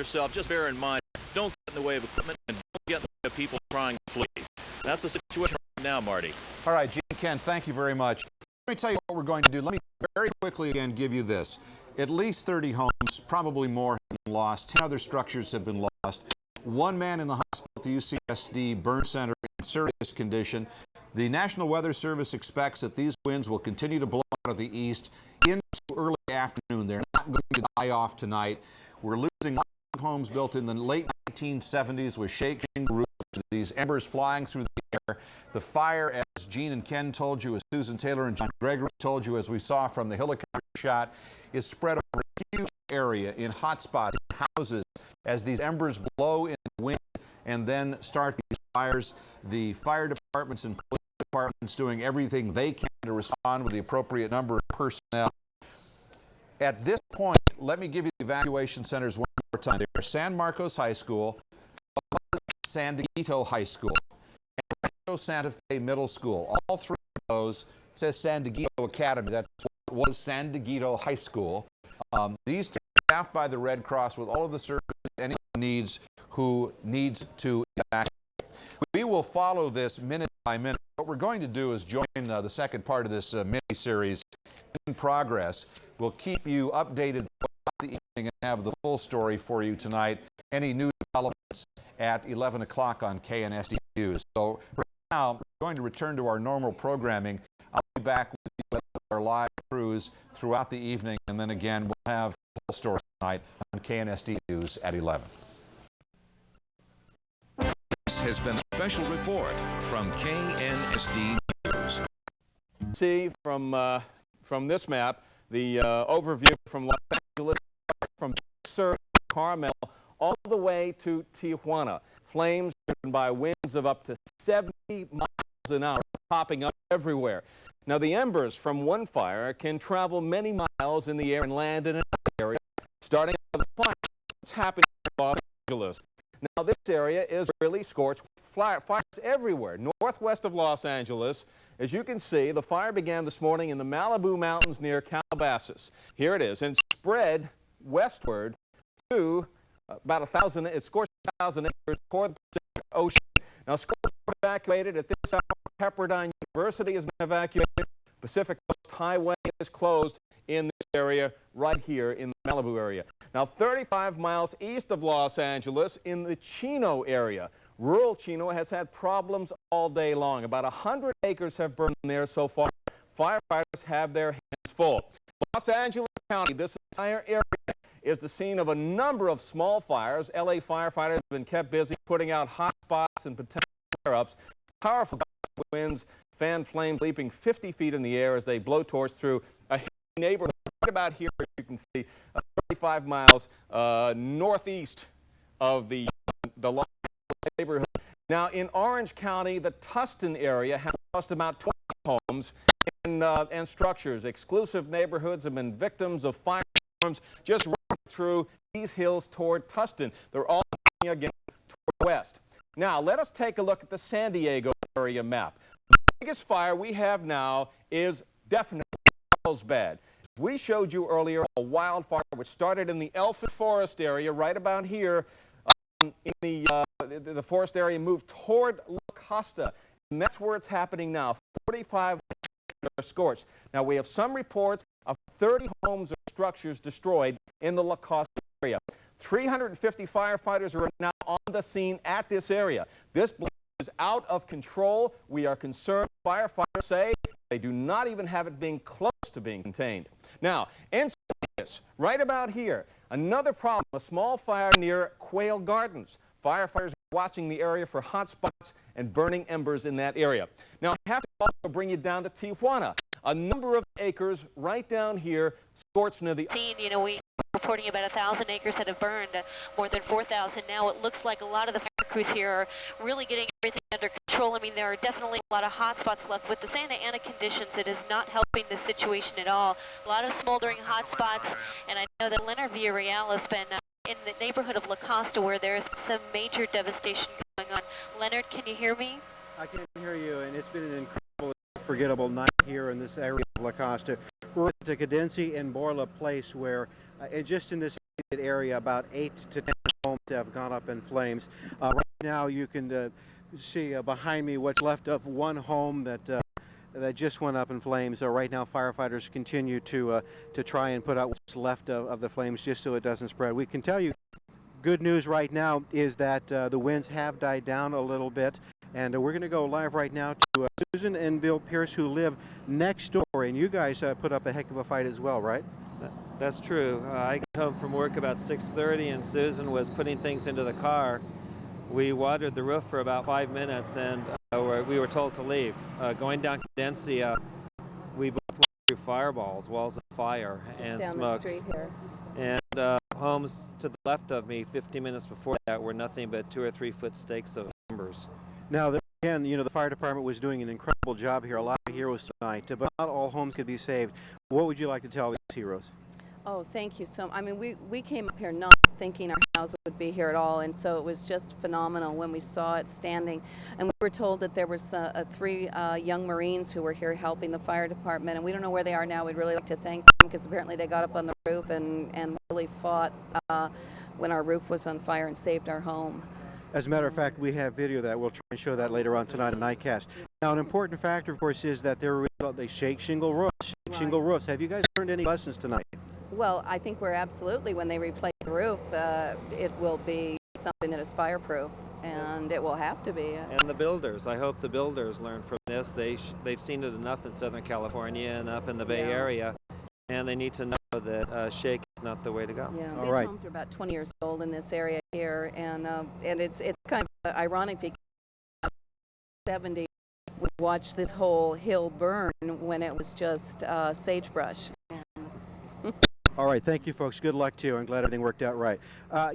yourself, just bear in mind, don't get in the way of equipment and don't get in the way of people trying to flee. That's the situation right now, Marty. All right, Gene, Ken, thank you very much. Let me tell you what we're going to do. Let me very quickly again give you this. At least 30 homes, probably more, have been lost. 10 other structures have been lost. One man in the hospital at the UCSD Burn Center in serious condition. The National Weather Service expects that these winds will continue to blow out of the east into early afternoon. They're not going to die off tonight. We're losing lots of homes built in the late 1970s with shaking roofs, these embers flying through the air. The fire, as Gene and Ken told you, as Susan Taylor and John Gregory told you, as we saw from the helicopter shot, is spread over a huge area in hot spots, in houses, as these embers blow in the wind and then start these fires. The fire departments and police departments doing everything they can to respond with the appropriate number of personnel. At this point, let me give you the evacuation centers one more time. They are San Marcos High School, San Diego High School, and Rancho Santa Fe Middle School. All three of those, it says San Diego Academy. That's what was San Diego High School. These three are staffed by the Red Cross with all of the services anyone needs who needs to evacuate. We will follow this minute by minute. What we're going to do is join the second part of this mini-series in progress. We'll keep you updated throughout the evening and have the full story for you tonight. Any new developments at 11 o'clock on KNSD News. So right now, we're going to return to our normal programming. I'll be back with you with our live crews throughout the evening, and then again, we'll have the full story tonight on KNSD News at 11. This has been a special report from KNSD News. See from this map the overview from Los Angeles, from Sur, Carmel, all the way to Tijuana. Flames driven by winds of up to 70 miles an hour, popping up everywhere. Now, the embers from one fire can travel many miles in the air and land in another area, starting with the fire that's happening in Los Angeles. Now, this area is really scorched. Fires everywhere, northwest of Los Angeles. As you can see, the fire began this morning in the Malibu Mountains near Calabasas. Here it is, and spread westward to about 1,000. It scorched 1,000 acres toward the Pacific Ocean. Now, schools were evacuated at this hour. Pepperdine University has been evacuated. Pacific Coast Highway is closed in this area right here in the Malibu area. Now, 35 miles east of Los Angeles in the Chino area. Rural Chino has had problems all day long. About 100 acres have burned there so far. Firefighters have their hands full. Los Angeles County, this entire area, is the scene of a number of small fires. LA firefighters have been kept busy putting out hot spots and potential flare-ups. Powerful winds fan flames leaping 50 feet in the air as they blowtorch through a neighborhood right about here, as you can see, 35 miles northeast of the Los Angeles neighborhood. Now, in Orange County, the Tustin area has lost about 20 homes and structures. Exclusive neighborhoods have been victims of firestorms just running through these hills toward Tustin. They're all going again toward west. Now, let us take a look at the San Diego area map. The biggest fire we have now is definitely Carlsbad. We showed you earlier a wildfire which started in the Elfin forest area right about here. In the forest area moved toward La Costa, and that's where it's happening now. 45 are scorched. Now, we have some reports of 30 homes or structures destroyed in the La Costa area. 350 firefighters are now on the scene at this area. This blaze is out of control. We are concerned. Firefighters say they do not even have it being close to being contained. Now, in right about here, another problem, a small fire near Quail Gardens. Firefighters are watching the area for hot spots and burning embers in that area. Now, I have to also bring you down to Tijuana. A number of acres right down here scorched near the... You know, we reporting about 1,000 acres that have burned, more than 4,000 now. It looks like a lot of the fire crews here are really getting everything under control. I mean, there are definitely a lot of hot spots left. With the Santa Ana conditions, it is not helping the situation at all. A lot of smoldering hot spots, and I know that Leonard Villarreal has been in the neighborhood of La Costa where there is some major devastation going on. Leonard, can you hear me? I can hear you, and it's been an incredible, unforgettable night here in this area of La Costa. We're at Cadenzi and Borla Place where, just in this area, about 8 to 10 homes have gone up in flames. Right now you can see behind me what's left of one home that just went up in flames. Right now firefighters continue to try and put out what's left of the flames just so it doesn't spread. We can tell you good news right now is that the winds have died down a little bit, and we're going to go live right now to Susan and Bill Pierce, who live next door, and you guys put up a heck of a fight as well, right? That's true. I got home from work about 6:30 and Susan was putting things into the car. We watered the roof for about 5 minutes and we were told to leave. Going down Cadencia, we both went through fireballs, walls of fire and down smoke. The street here. And homes to the left of me 50 minutes before that were nothing but 2 or 3 foot stakes of embers. Now, again, you know, the fire department was doing an incredible job here. A lot of heroes tonight, but not all homes could be saved. What would you like to tell these heroes? Oh, thank you so much. I mean, we came up here not thinking our houses would be here at all, and so it was just phenomenal when we saw it standing. And we were told that there was 3 young Marines who were here helping the fire department, and we don't know where they are now. We'd really like to thank them because apparently they got up on the roof and really fought when our roof was on fire and saved our home. As a matter of fact, we have video that we'll try and show that later on tonight in Nightcast. Now, an important factor, of course, is that they shake shingle roofs. Shingle roofs. Have you guys learned any lessons tonight? Well, I think we're absolutely, when they replace the roof, it will be something that is fireproof, and it will have to be. And the builders, I hope the builders learn from this. They've seen it enough in Southern California and up in the Bay Area, and they need to know that shake is not the way to go. Yeah, all these right. homes are about 20 years old in this area here, and it's kind of ironic because in the 70s we watched this whole hill burn when it was just sagebrush. All right, thank you, folks. Good luck to you. I'm glad everything worked out right.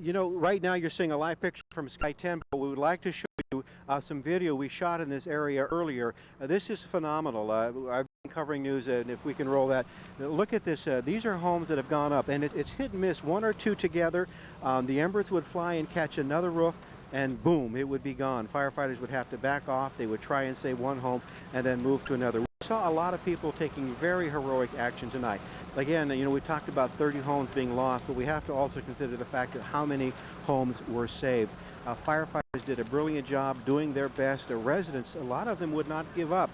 You know, right now you're seeing a live picture from Sky 10, but we would like to show you some video we shot in this area earlier. This is phenomenal. I've been covering news, and if we can roll that. Look at this. These are homes that have gone up, and it's hit and miss. 1 or 2 together. The embers would fly and catch another roof, and boom, it would be gone. Firefighters would have to back off. They would try and save one home and then move to another. We saw a lot of people taking very heroic action tonight. Again, you know, we talked about 30 homes being lost, but we have to also consider the fact that how many homes were saved. Firefighters did a brilliant job doing their best. The residents, a lot of them would not give up.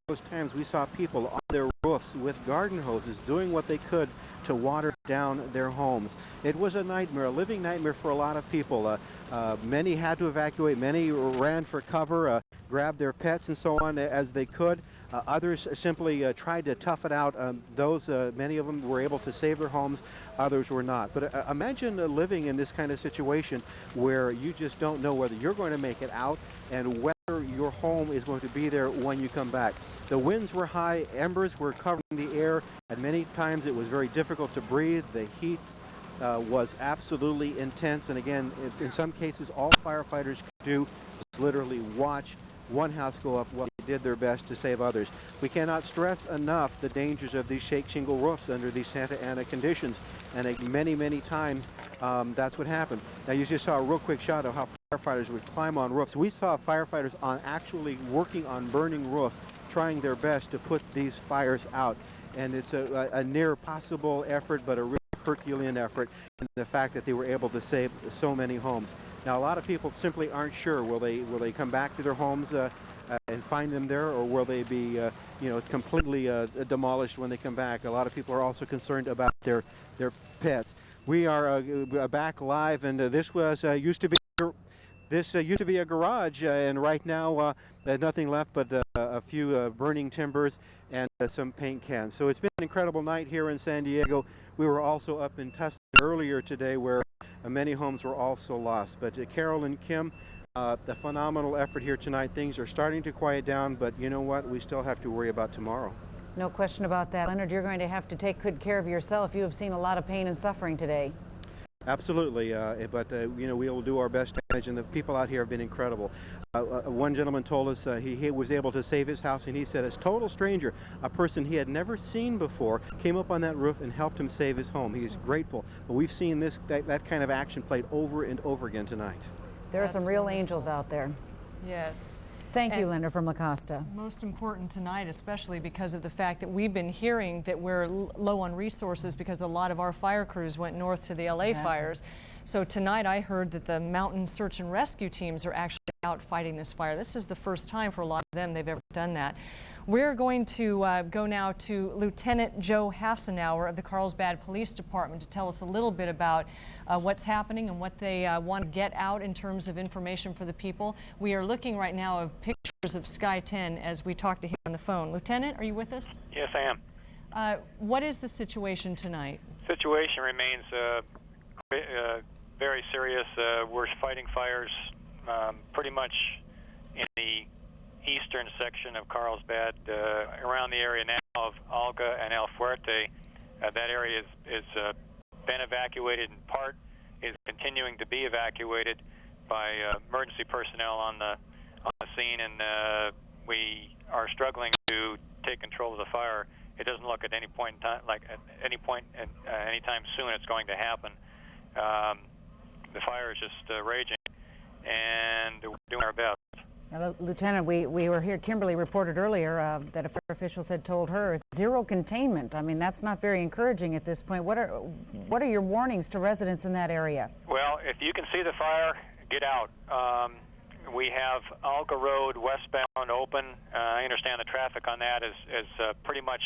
Those times we saw people on their roofs with garden hoses doing what they could to water down their homes. It was a nightmare, a living nightmare for a lot of people. Many had to evacuate, many ran for cover, grabbed their pets and so on as they could. Others simply tried to tough it out. Many of them were able to save their homes, others were not. But imagine living in this kind of situation where you just don't know whether you're going to make it out and whether your home is going to be there when you come back. The winds were high, embers were covering the air, and many times it was very difficult to breathe. The heat was absolutely intense, and again, in some cases, all firefighters could do was literally watch one house go up while they did their best to save others. We cannot stress enough the dangers of these shake shingle roofs under these Santa Ana conditions, and many, many times that's what happened. Now, you just saw a real quick shot of how firefighters would climb on roofs. We saw firefighters actually working on burning roofs, trying their best to put these fires out, and it's a near possible effort, but a real Herculean effort, and the fact that they were able to save so many homes. Now, a lot of people simply aren't sure. Will they come back to their homes and find them there, or will they be completely demolished when they come back? A lot of people are also concerned about their pets. We are back live, and this was used to be a garage, and right now nothing left but a few burning timbers and some paint cans. So it's been an incredible night here in San Diego. We were also up in Tustin earlier today where many homes were also lost. But Carol and Kim, the phenomenal effort here tonight. Things are starting to quiet down, but you know what? We still have to worry about tomorrow. No question about that. Leonard, you're going to have to take good care of yourself. You have seen a lot of pain and suffering today. Absolutely, but we will do our best to manage, and the people out here have been incredible. One gentleman told us he was able to save his house, and he said a total stranger, a person he had never seen before, came up on that roof and helped him save his home. He is grateful. But we've seen that kind of action played over and over again tonight. There are some real angels out there. Yes. Thank you, Linda from La Costa. Most important tonight, especially because of the fact that we've been hearing that we're low on resources because a lot of our fire crews went north to the LA fires. So tonight I heard that the mountain search and rescue teams are actually out fighting this fire. This is the first time for a lot of them they've ever done that. We're going to go now to Lieutenant Joe Hassenauer of the Carlsbad Police Department to tell us a little bit about what's happening and what they want to get out in terms of information for the people. We are looking right now at pictures of Sky 10 as we talk to him on the phone. Lieutenant, are you with us? Yes, I am. What is the situation tonight? Situation remains very serious. We're fighting fires pretty much in the eastern section of Carlsbad, around the area now of Olga and El Fuerte. That area is been evacuated in part, is continuing to be evacuated by emergency personnel on the scene, and we are struggling to take control of the fire. It doesn't look at any point in time, like at any point, anytime soon, it's going to happen. The fire is just raging, and we're doing our best. Lieutenant, we were here, Kimberly reported earlier that a fire official had told her zero containment. I mean, that's not very encouraging at this point. What are your warnings to residents in that area? Well, if you can see the fire, get out. We have Olga Road westbound open. I understand the traffic on that is pretty much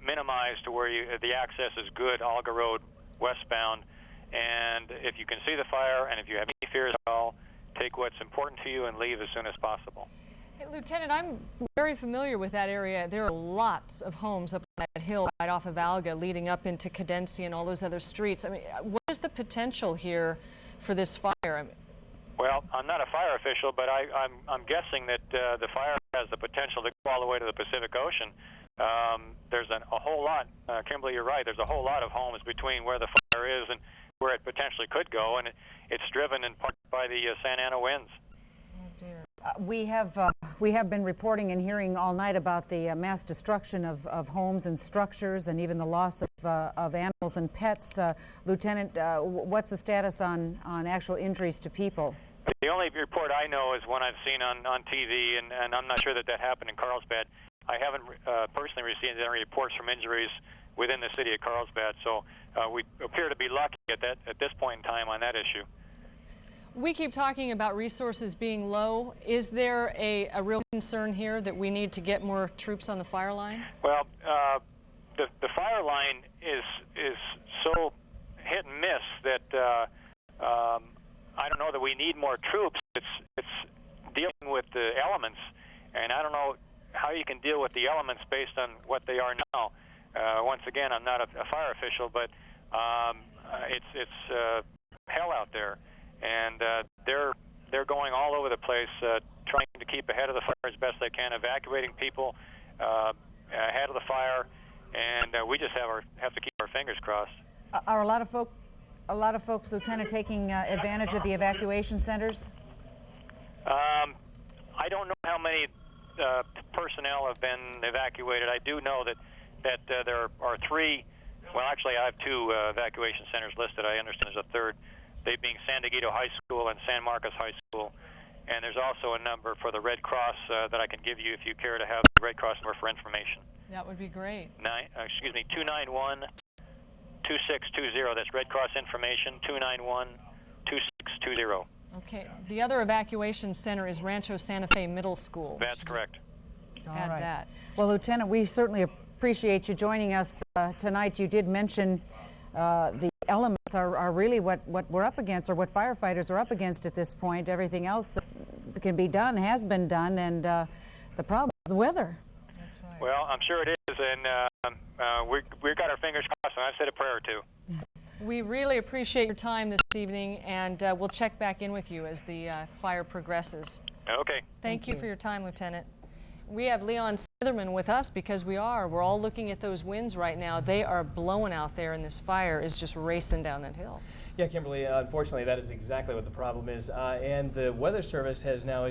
minimized to where the access is good, Olga Road westbound. And if you can see the fire and if you have any fears at all, take what's important to you and leave as soon as possible. Hey, Lieutenant, I'm very familiar with that area. There are lots of homes up on that hill right off of Alga leading up into Cadencia and all those other streets. I mean, what is the potential here for this fire? Well, I'm not a fire official, but I'm guessing that the fire has the potential to go all the way to the Pacific Ocean. There's a whole lot, Kimberly, you're right, there's a whole lot of homes between where the fire is and where it potentially could go, and it's driven in part by the Santa Ana winds. Oh dear. We have been reporting and hearing all night about the mass destruction of homes and structures, and even the loss of animals and pets. Lieutenant, what's the status on actual injuries to people? The only report I know is one I've seen on TV, and I'm not sure that happened in Carlsbad. I haven't personally received any reports from injuries within the city of Carlsbad, so we appear to be lucky at this point in time on that issue. We keep talking about resources being low. Is there a real concern here that we need to get more troops on the fire line? Well, the fire line is so hit and miss that I don't know that we need more troops. It's dealing with the elements, and I don't know how you can deal with the elements based on what they are now. Once again, I'm not a fire official, but it's hell out there, and they're going all over the place, trying to keep ahead of the fire as best they can, evacuating people ahead of the fire, and we just have to keep our fingers crossed. Are a lot of folks, Lieutenant, taking advantage of the evacuation centers? I don't know how many personnel have been evacuated. I do know that there are three. Well, actually, I have two evacuation centers listed. I understand there's a third, they being San Diego High School and San Marcos High School. And there's also a number for the Red Cross that I can give you if you care to have the Red Cross number for information. That would be great. 291-2620. That's Red Cross information, 291-2620. Okay. The other evacuation center is Rancho Santa Fe Middle School. That's correct. Add that. Well, Lieutenant, we certainly appreciate you joining us tonight. You did mention the elements are really what we're up against, or what firefighters are up against at this point. Everything else can be done, has been done, and the problem is the weather. That's right. Well, I'm sure it is, and we've got our fingers crossed, and I've said a prayer or two. We really appreciate your time this evening, and we'll check back in with you as the fire progresses. Okay. Thank you for your time, Lieutenant. We have Leon Smitherman with us because we're all looking at those winds right now. They are blowing out there, and this fire is just racing down that hill. Yeah, Kimberly, unfortunately, that is exactly what the problem is. And the Weather Service has now